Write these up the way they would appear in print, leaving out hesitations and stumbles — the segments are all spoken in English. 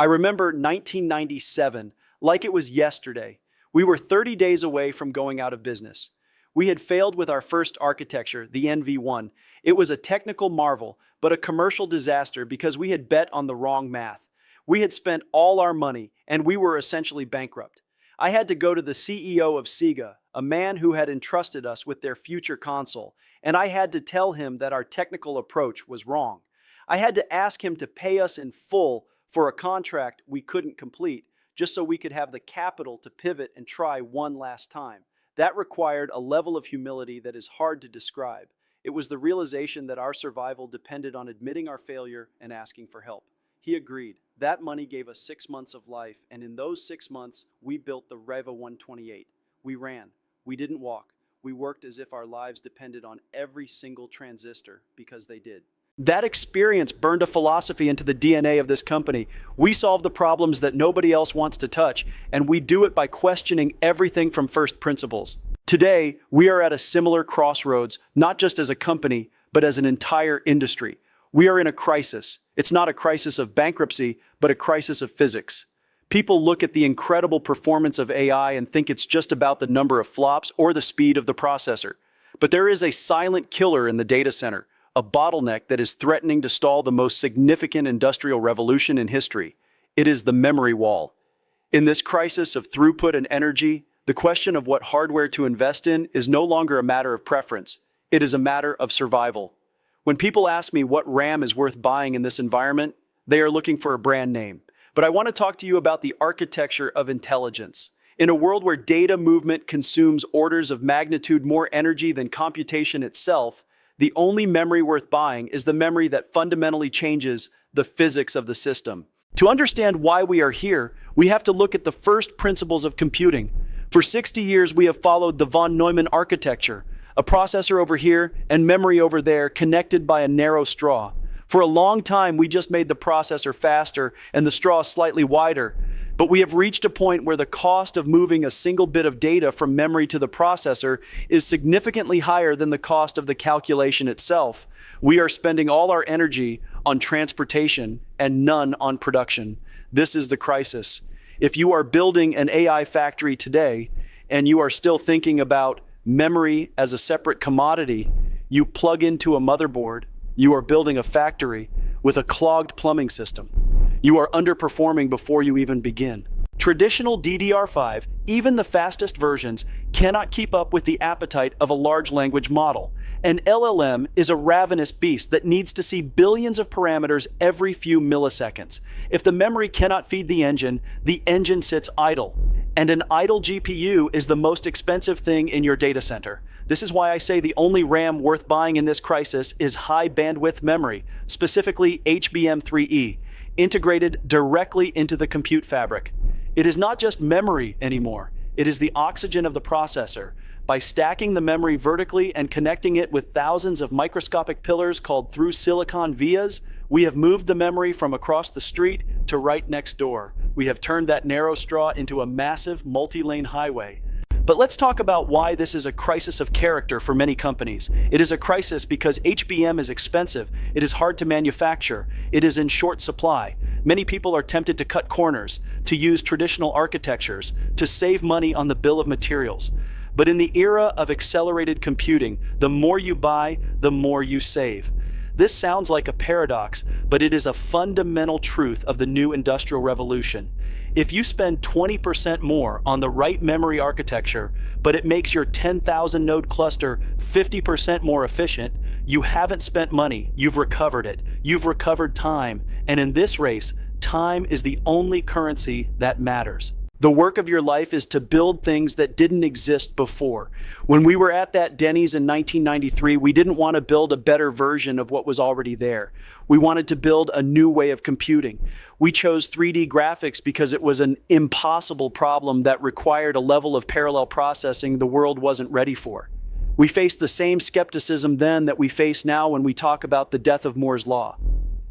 I remember 1997 like it was yesterday. We were 30 days away from going out of business. We had failed with our first architecture, the NV1. It was a technical marvel, but a commercial disaster because we had bet on the wrong math. We had spent all our money, and we were essentially bankrupt. I had to go to the CEO of Sega, a man who had entrusted us with their future console, and I had to tell him that our technical approach was wrong. I had to ask him to pay us in full for a contract we couldn't complete, just so we could have the capital to pivot and try one last time. That required a level of humility that is hard to describe. It was the realization that our survival depended on admitting our failure and asking for help. He agreed. That money gave us 6 months of life, and in those 6 months, we built the Reva 128. We ran. We didn't walk. We worked as if our lives depended on every single transistor, because they did. That experience burned a philosophy into the DNA of this company. We solve the problems that nobody else wants to touch, and we do it by questioning everything from first principles. Today, we are at a similar crossroads, not just as a company, but as an entire industry. We are in a crisis. It's not a crisis of bankruptcy, but a crisis of physics. People look at the incredible performance of AI and think it's just about the number of flops or the speed of the processor. But there is a silent killer in the data center, a bottleneck that is threatening to stall the most significant industrial revolution in history. It is the memory wall. In this crisis of throughput and energy, the question of what hardware to invest in is no longer a matter of preference. It is a matter of survival. When people ask me what RAM is worth buying in this environment, they are looking for a brand name. But I want to talk to you about the architecture of intelligence. In a world where data movement consumes orders of magnitude more energy than computation itself, the only memory worth buying is the memory that fundamentally changes the physics of the system. To understand why we are here, we have to look at the first principles of computing. For 60 years, we have followed the von Neumann architecture, a processor over here and memory over there connected by a narrow straw. For a long time, we just made the processor faster and the straw slightly wider. But we have reached a point where the cost of moving a single bit of data from memory to the processor is significantly higher than the cost of the calculation itself. We are spending all our energy on transportation and none on production. This is the crisis. If you are building an AI factory today and you are still thinking about memory as a separate commodity, you plug into a motherboard, you are building a factory with a clogged plumbing system. You are underperforming before you even begin. Traditional DDR5, even the fastest versions, cannot keep up with the appetite of a large language model. An LLM is a ravenous beast that needs to see billions of parameters every few milliseconds. If the memory cannot feed the engine sits idle. And an idle GPU is the most expensive thing in your data center. This is why I say the only RAM worth buying in this crisis is high bandwidth memory, specifically HBM3E, integrated directly into the compute fabric. It is not just memory anymore. It is the oxygen of the processor. By stacking the memory vertically and connecting it with thousands of microscopic pillars called through-silicon vias, we have moved the memory from across the street to right next door. We have turned that narrow straw into a massive multi-lane highway. But let's talk about why this is a crisis of character for many companies. It is a crisis because HBM is expensive, it is hard to manufacture, it is in short supply. Many people are tempted to cut corners, to use traditional architectures, to save money on the bill of materials. But in the era of accelerated computing, the more you buy, the more you save. This sounds like a paradox, but it is a fundamental truth of the new industrial revolution. If you spend 20% more on the right memory architecture, but it makes your 10,000 node cluster 50% more efficient, you haven't spent money, you've recovered it. You've recovered time, and in this race, time is the only currency that matters. The work of your life is to build things that didn't exist before. When we were at that Denny's in 1993, we didn't want to build a better version of what was already there. We wanted to build a new way of computing. We chose 3D graphics because it was an impossible problem that required a level of parallel processing the world wasn't ready for. We faced the same skepticism then that we face now when we talk about the death of Moore's Law.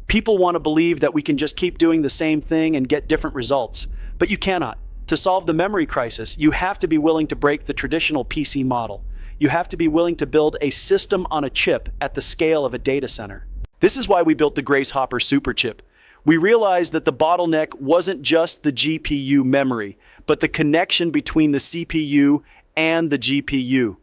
People want to believe that we can just keep doing the same thing and get different results, but you cannot. To solve the memory crisis, you have to be willing to break the traditional PC model. You have to be willing to build a system on a chip at the scale of a data center. This is why we built the Grace Hopper Superchip. We realized that the bottleneck wasn't just the GPU memory, but the connection between the CPU and the GPU.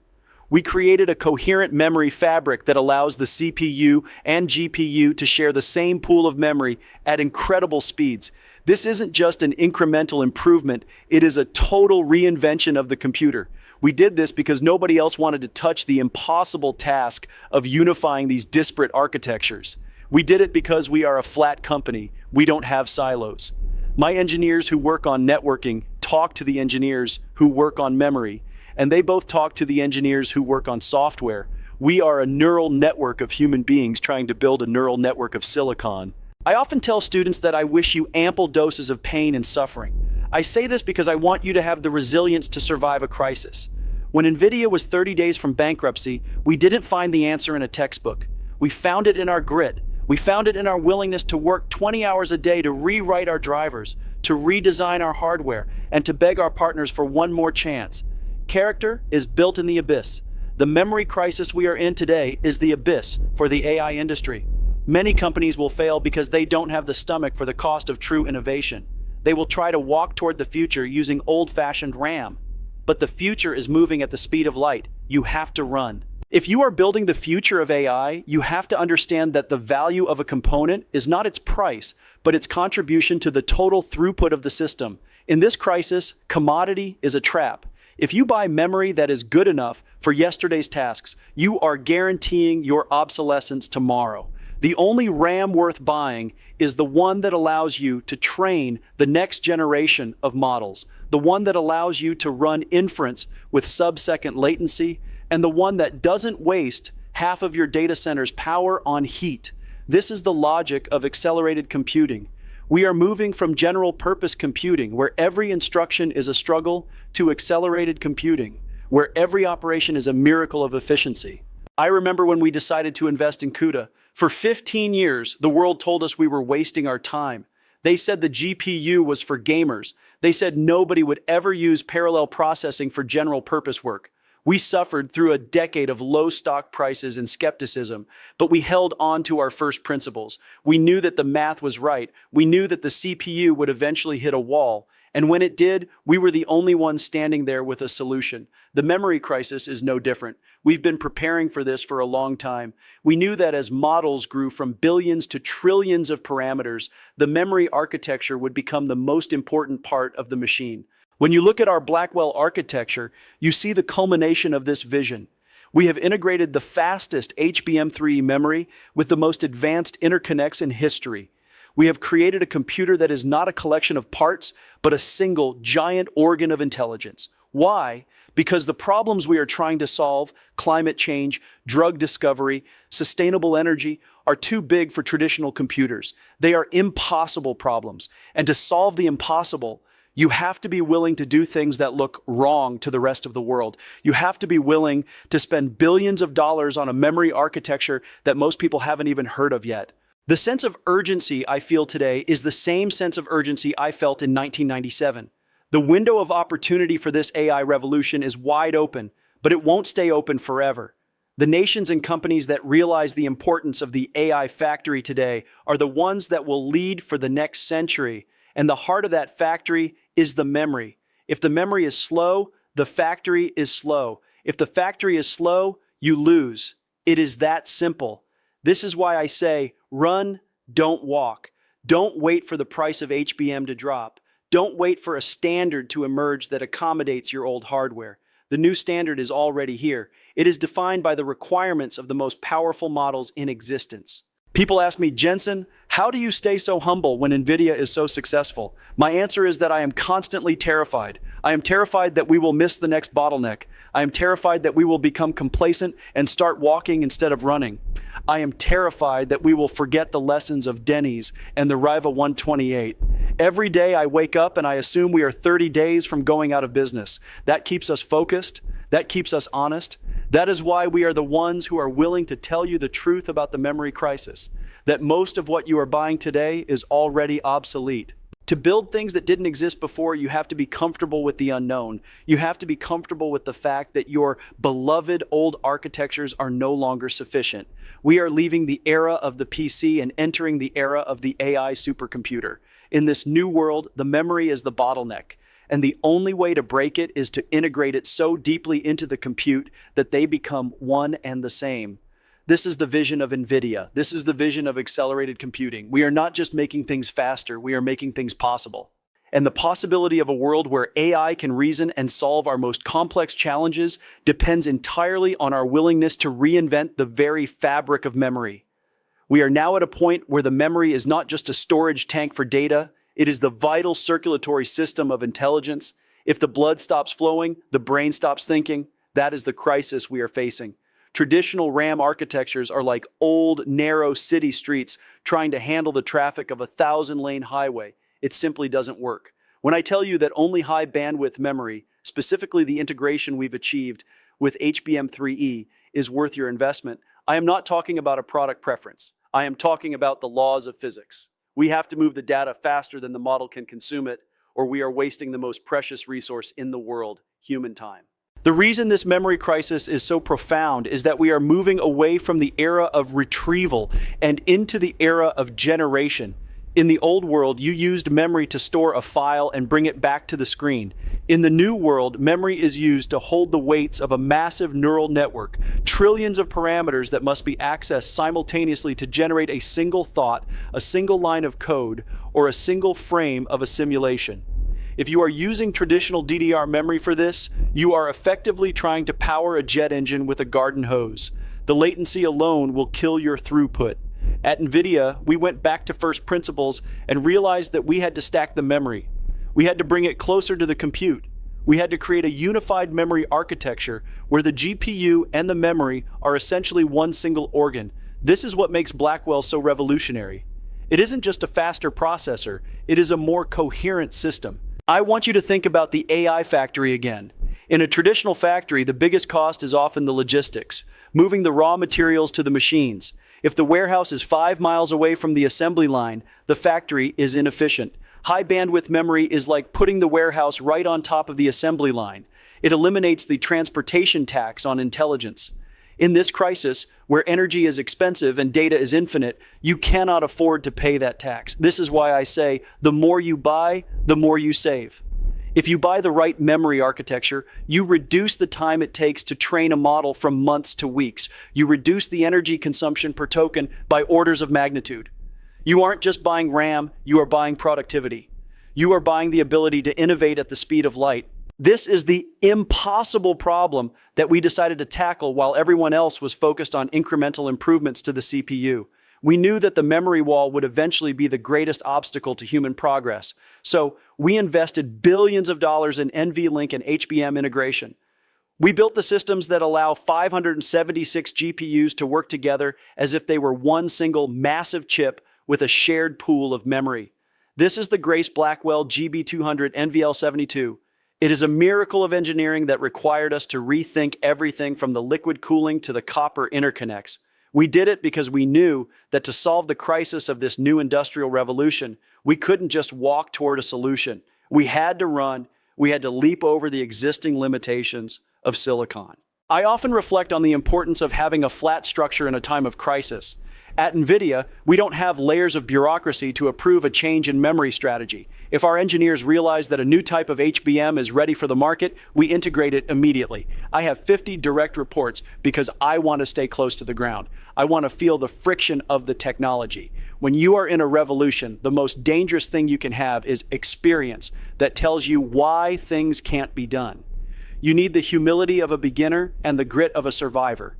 We created a coherent memory fabric that allows the CPU and GPU to share the same pool of memory at incredible speeds. This isn't just an incremental improvement, it is a total reinvention of the computer. We did this because nobody else wanted to touch the impossible task of unifying these disparate architectures. We did it because we are a flat company. We don't have silos. My engineers who work on networking talk to the engineers who work on memory, and they both talk to the engineers who work on software. We are a neural network of human beings trying to build a neural network of silicon. I often tell students that I wish you ample doses of pain and suffering. I say this because I want you to have the resilience to survive a crisis. When NVIDIA was 30 days from bankruptcy, we didn't find the answer in a textbook. We found it in our grit. We found it in our willingness to work 20 hours a day to rewrite our drivers, to redesign our hardware, and to beg our partners for one more chance. Character is built in the abyss. The memory crisis we are in today is the abyss for the AI industry. Many companies will fail because they don't have the stomach for the cost of true innovation. They will try to walk toward the future using old-fashioned RAM. But the future is moving at the speed of light. You have to run. If you are building the future of AI, you have to understand that the value of a component is not its price, but its contribution to the total throughput of the system. In this crisis, commodity is a trap. If you buy memory that is good enough for yesterday's tasks, you are guaranteeing your obsolescence tomorrow. The only RAM worth buying is the one that allows you to train the next generation of models, the one that allows you to run inference with sub-second latency, and the one that doesn't waste half of your data center's power on heat. This is the logic of accelerated computing. We are moving from general-purpose computing, where every instruction is a struggle, to accelerated computing, where every operation is a miracle of efficiency. I remember when we decided to invest in CUDA. For 15 years, the world told us we were wasting our time. They said the GPU was for gamers. They said nobody would ever use parallel processing for general-purpose work. We suffered through a decade of low stock prices and skepticism, but we held on to our first principles. We knew that the math was right. We knew that the CPU would eventually hit a wall. And when it did, we were the only ones standing there with a solution. The memory crisis is no different. We've been preparing for this for a long time. We knew that as models grew from billions to trillions of parameters, the memory architecture would become the most important part of the machine. When you look at our Blackwell architecture, you see the culmination of this vision. We have integrated the fastest HBM3E memory with the most advanced interconnects in history. We have created a computer that is not a collection of parts, but a single giant organ of intelligence. Why? Because the problems we are trying to solve, climate change, drug discovery, sustainable energy, are too big for traditional computers. They are impossible problems. And to solve the impossible, you have to be willing to do things that look wrong to the rest of the world. You have to be willing to spend billions of dollars on a memory architecture that most people haven't even heard of yet. The sense of urgency I feel today is the same sense of urgency I felt in 1997. The window of opportunity for this AI revolution is wide open, but it won't stay open forever. The nations and companies that realize the importance of the AI factory today are the ones that will lead for the next century. And the heart of that factory is the memory. If the memory is slow, the factory is slow. If the factory is slow, you lose. It is that simple. This is why I say, run, don't walk. Don't wait for the price of HBM to drop. Don't wait for a standard to emerge that accommodates your old hardware. The new standard is already here. It is defined by the requirements of the most powerful models in existence. People ask me, Jensen, how do you stay so humble when NVIDIA is so successful? My answer is that I am constantly terrified. I am terrified that we will miss the next bottleneck. I am terrified that we will become complacent and start walking instead of running. I am terrified that we will forget the lessons of Denny's and the Riva 128. Every day I wake up and I assume we are 30 days from going out of business. That keeps us focused. That keeps us honest. That is why we are the ones who are willing to tell you the truth about the memory crisis, that most of what you are buying today is already obsolete. To build things that didn't exist before, you have to be comfortable with the unknown. You have to be comfortable with the fact that your beloved old architectures are no longer sufficient. We are leaving the era of the PC and entering the era of the AI supercomputer. In this new world, the memory is the bottleneck, and the only way to break it is to integrate it so deeply into the compute that they become one and the same. This is the vision of NVIDIA. This is the vision of accelerated computing. We are not just making things faster, we are making things possible. And the possibility of a world where AI can reason and solve our most complex challenges depends entirely on our willingness to reinvent the very fabric of memory. We are now at a point where the memory is not just a storage tank for data, it is the vital circulatory system of intelligence. If the blood stops flowing, the brain stops thinking. That is the crisis we are facing. Traditional RAM architectures are like old, narrow city streets trying to handle the traffic of a 1,000-lane highway. It simply doesn't work. When I tell you that only high bandwidth memory, specifically the integration we've achieved with HBM3E, is worth your investment, I am not talking about a product preference. I am talking about the laws of physics. We have to move the data faster than the model can consume it, or we are wasting the most precious resource in the world, human time. The reason this memory crisis is so profound is that we are moving away from the era of retrieval and into the era of generation. In the old world, you used memory to store a file and bring it back to the screen. In the new world, memory is used to hold the weights of a massive neural network, trillions of parameters that must be accessed simultaneously to generate a single thought, a single line of code, or a single frame of a simulation. If you are using traditional DDR memory for this, you are effectively trying to power a jet engine with a garden hose. The latency alone will kill your throughput. At NVIDIA, we went back to first principles and realized that we had to stack the memory. We had to bring it closer to the compute. We had to create a unified memory architecture where the GPU and the memory are essentially one single organ. This is what makes Blackwell so revolutionary. It isn't just a faster processor, it is a more coherent system. I want you to think about the AI factory again. In a traditional factory, the biggest cost is often the logistics, moving the raw materials to the machines. If the warehouse is 5 miles away from the assembly line, the factory is inefficient. High bandwidth memory is like putting the warehouse right on top of the assembly line. It eliminates the transportation tax on intelligence. In this crisis, where energy is expensive and data is infinite, you cannot afford to pay that tax. This is why I say, the more you buy, the more you save. If you buy the right memory architecture, you reduce the time it takes to train a model from months to weeks. You reduce the energy consumption per token by orders of magnitude. You aren't just buying RAM, you are buying productivity. You are buying the ability to innovate at the speed of light. This is the impossible problem that we decided to tackle while everyone else was focused on incremental improvements to the CPU. We knew that the memory wall would eventually be the greatest obstacle to human progress. So we invested billions of dollars in NVLink and HBM integration. We built the systems that allow 576 GPUs to work together as if they were one single massive chip with a shared pool of memory. This is the Grace Blackwell GB200 NVL72. It is a miracle of engineering that required us to rethink everything from the liquid cooling to the copper interconnects. We did it because we knew that to solve the crisis of this new industrial revolution, we couldn't just walk toward a solution. We had to run, we had to leap over the existing limitations of silicon. I often reflect on the importance of having a flat structure in a time of crisis. At NVIDIA, we don't have layers of bureaucracy to approve a change in memory strategy. If our engineers realize that a new type of HBM is ready for the market, we integrate it immediately. I have 50 direct reports because I want to stay close to the ground. I want to feel the friction of the technology. When you are in a revolution, the most dangerous thing you can have is experience that tells you why things can't be done. You need the humility of a beginner and the grit of a survivor.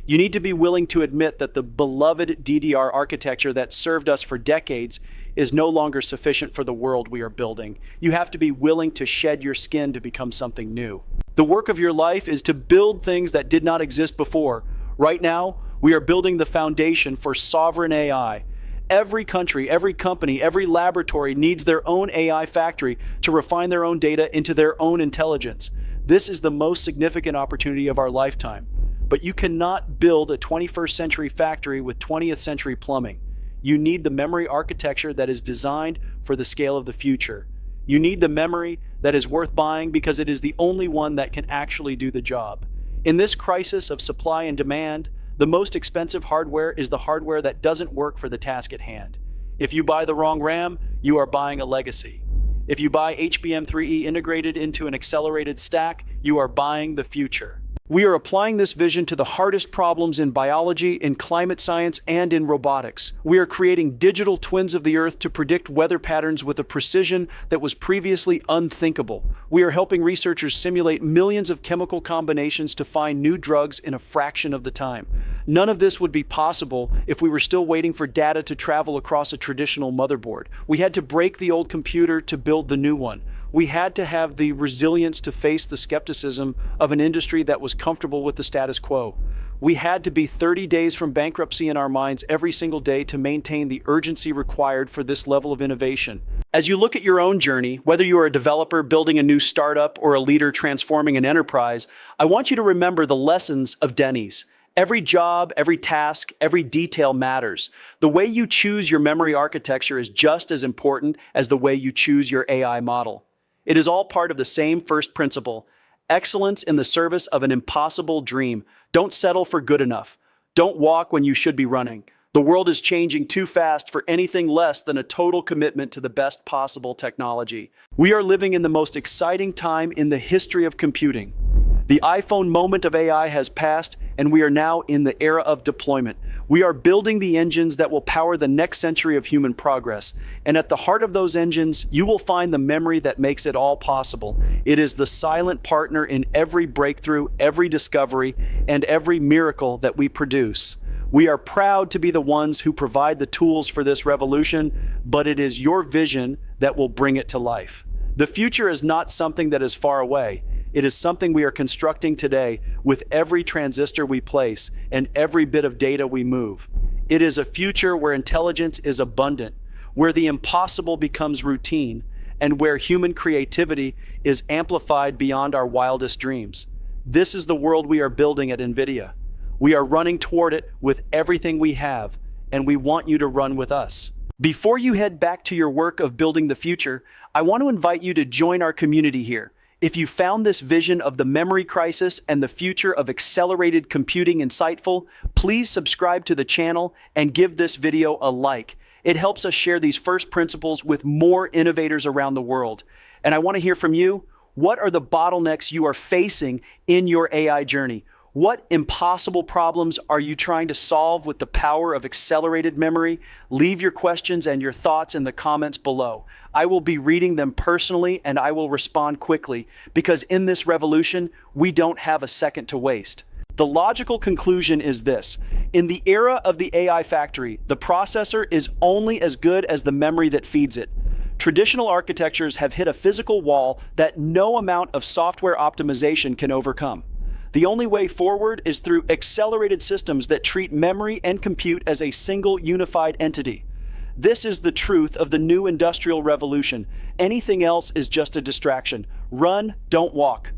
You need to be willing to admit that the beloved DDR architecture that served us for decades is no longer sufficient for the world we are building. You have to be willing to shed your skin to become something new. The work of your life is to build things that did not exist before. Right now, we are building the foundation for sovereign AI. Every country, every company, every laboratory needs their own AI factory to refine their own data into their own intelligence. This is the most significant opportunity of our lifetime. But you cannot build a 21st century factory with 20th century plumbing. You need the memory architecture that is designed for the scale of the future. You need the memory that is worth buying because it is the only one that can actually do the job. In this crisis of supply and demand, the most expensive hardware is the hardware that doesn't work for the task at hand. If you buy the wrong RAM, you are buying a legacy. If you buy HBM3E integrated into an accelerated stack, you are buying the future. We are applying this vision to the hardest problems in biology, in climate science, and in robotics. We are creating digital twins of the Earth to predict weather patterns with a precision that was previously unthinkable. We are helping researchers simulate millions of chemical combinations to find new drugs in a fraction of the time. None of this would be possible if we were still waiting for data to travel across a traditional motherboard. We had to break the old computer to build the new one. We had to have the resilience to face the skepticism of an industry that was comfortable with the status quo. We had to be 30 days from bankruptcy in our minds every single day to maintain the urgency required for this level of innovation. As you look at your own journey, whether you are a developer building a new startup or a leader transforming an enterprise, I want you to remember the lessons of Denny's. Every job, every task, every detail matters. The way you choose your memory architecture is just as important as the way you choose your AI model. It is all part of the same first principle: excellence in the service of an impossible dream. Don't settle for good enough. Don't walk when you should be running. The world is changing too fast for anything less than a total commitment to the best possible technology. We are living in the most exciting time in the history of computing. The iPhone moment of AI has passed, and we are now in the era of deployment. We are building the engines that will power the next century of human progress. And at the heart of those engines, you will find the memory that makes it all possible. It is the silent partner in every breakthrough, every discovery, and every miracle that we produce. We are proud to be the ones who provide the tools for this revolution, but it is your vision that will bring it to life. The future is not something that is far away. It is something we are constructing today with every transistor we place and every bit of data we move. It is a future where intelligence is abundant, where the impossible becomes routine, and where human creativity is amplified beyond our wildest dreams. This is the world we are building at NVIDIA. We are running toward it with everything we have, and we want you to run with us. Before you head back to your work of building the future, I want to invite you to join our community here. If you found this vision of the memory crisis and the future of accelerated computing insightful, please subscribe to the channel and give this video a like. It helps us share these first principles with more innovators around the world. And I want to hear from you. What are the bottlenecks you are facing in your AI journey? What impossible problems are you trying to solve with the power of accelerated memory? Leave your questions and your thoughts in the comments below. I will be reading them personally and I will respond quickly because in this revolution, we don't have a second to waste. The logical conclusion is this: in the era of the AI factory, the processor is only as good as the memory that feeds it. Traditional architectures have hit a physical wall that no amount of software optimization can overcome. The only way forward is through accelerated systems that treat memory and compute as a single unified entity. This is the truth of the new industrial revolution. Anything else is just a distraction. Run, don't walk.